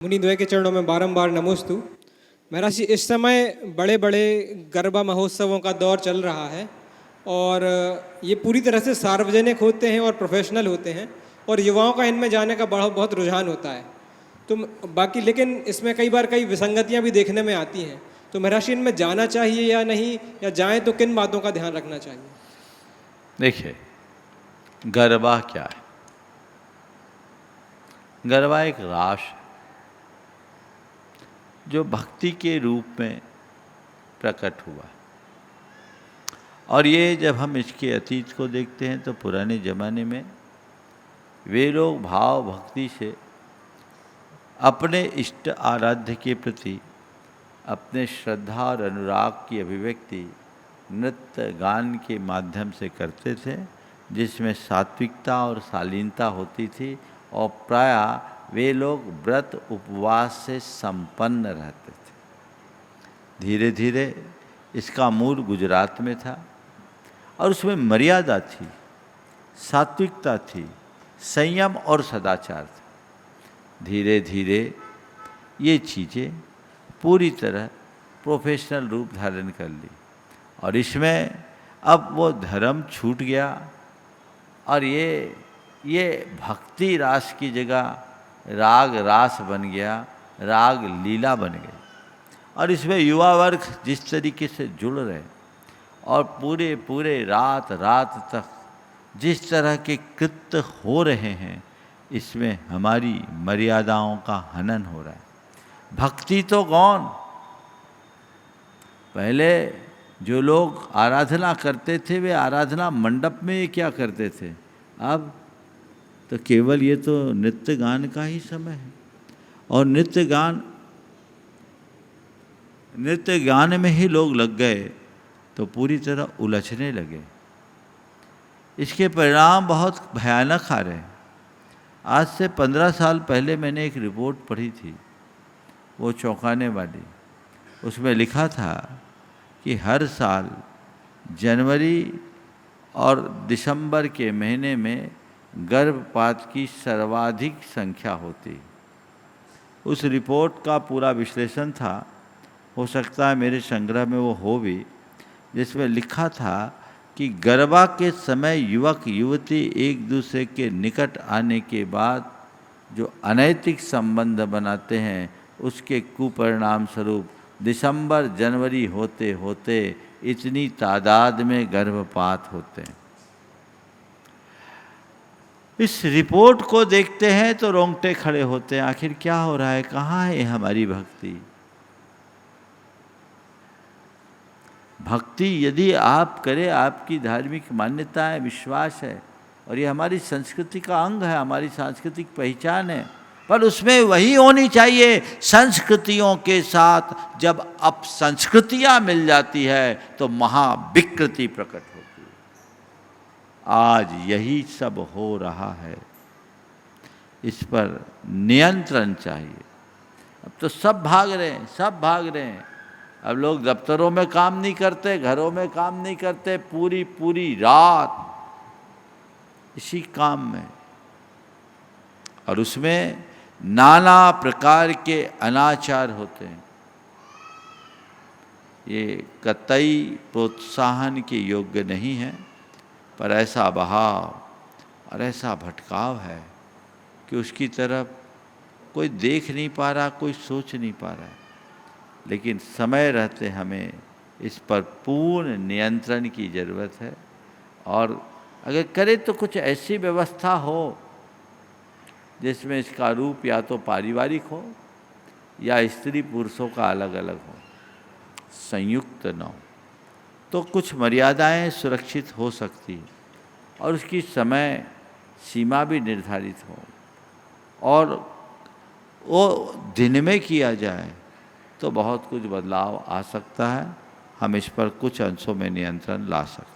मुनिद्वय के चरणों में बारंबार नमोस्तु। महर्षि, इस समय बड़े बड़े गरबा महोत्सवों का दौर चल रहा है और ये पूरी तरह से सार्वजनिक होते हैं और प्रोफेशनल होते हैं और युवाओं का इनमें जाने का बहुत रुझान होता है। तो बाकी लेकिन इसमें कई बार कई विसंगतियां भी देखने में आती हैं। तो महर्षि, इनमें जाना चाहिए या नहीं, या जाएं तो किन बातों का ध्यान रखना चाहिए? देखिए, गरबा क्या है? गरबा एक रास है जो भक्ति के रूप में प्रकट हुआ। और ये जब हम इसके अतीत को देखते हैं तो पुराने ज़माने में वे लोग भाव भक्ति से अपने इष्ट आराध्य के प्रति अपने श्रद्धा और अनुराग की अभिव्यक्ति नृत्य गान के माध्यम से करते थे, जिसमें सात्विकता और शालीनता होती थी और प्रायः वे लोग व्रत उपवास से संपन्न रहते थे। धीरे धीरे इसका मूल गुजरात में था और उसमें मर्यादा थी, सात्विकता थी, संयम और सदाचार था। धीरे धीरे ये चीज़ें पूरी तरह प्रोफेशनल रूप धारण कर ली और इसमें अब वो धर्म छूट गया और ये भक्ति रास की जगह राग रास बन गया, राग लीला बन गई। और इसमें युवा वर्ग जिस तरीके से जुड़ रहे और पूरे रात तक जिस तरह के कृत्य हो रहे हैं, इसमें हमारी मर्यादाओं का हनन हो रहा है। भक्ति तो कौन, पहले जो लोग आराधना करते थे वे आराधना मंडप में क्या करते थे, अब तो केवल ये तो नृत्य गान का ही समय है और नृत्य गान में ही लोग लग गए तो पूरी तरह उलझने लगे। इसके परिणाम बहुत भयानक आ रहे हैं। आज से 15 साल पहले मैंने एक रिपोर्ट पढ़ी थी, वो चौंकाने वाली। उसमें लिखा था कि हर साल जनवरी और दिसंबर के महीने में गर्भपात की सर्वाधिक संख्या होती। उस रिपोर्ट का पूरा विश्लेषण था, हो सकता है मेरे संग्रह में वो हो भी, जिसमें लिखा था कि गरबा के समय युवक युवती एक दूसरे के निकट आने के बाद जो अनैतिक संबंध बनाते हैं, उसके कुपरिणाम स्वरूप दिसंबर जनवरी होते होते इतनी तादाद में गर्भपात होते हैं। इस रिपोर्ट को देखते हैं तो रोंगटे खड़े होते हैं। आखिर क्या हो रहा है, कहाँ है हमारी भक्ति? भक्ति यदि आप करें, आपकी धार्मिक मान्यता है, विश्वास है और ये हमारी संस्कृति का अंग है, हमारी सांस्कृतिक पहचान है, पर उसमें वही होनी चाहिए। संस्कृतियों के साथ जब अपसंस्कृतियाँ मिल जाती है तो महाविकृति प्रकट होती है। आज यही सब हो रहा है, इस पर नियंत्रण चाहिए। अब तो सब भाग रहे हैं। अब लोग दफ्तरों में काम नहीं करते, घरों में काम नहीं करते, पूरी रात इसी काम में, और उसमें नाना प्रकार के अनाचार होते हैं। ये कतई प्रोत्साहन के योग्य नहीं है, पर ऐसा बहाव और ऐसा भटकाव है कि उसकी तरफ कोई देख नहीं पा रहा, कोई सोच नहीं पा रहा है। लेकिन समय रहते हमें इस पर पूर्ण नियंत्रण की ज़रूरत है और अगर करे तो कुछ ऐसी व्यवस्था हो जिसमें इसका रूप या तो पारिवारिक हो या स्त्री पुरुषों का अलग अलग हो, संयुक्त न हो, तो कुछ मर्यादाएं सुरक्षित हो सकती है और उसकी समय सीमा भी निर्धारित हो और वो दिन में किया जाए तो बहुत कुछ बदलाव आ सकता है। हम इस पर कुछ अंशों में नियंत्रण ला सकते हैं।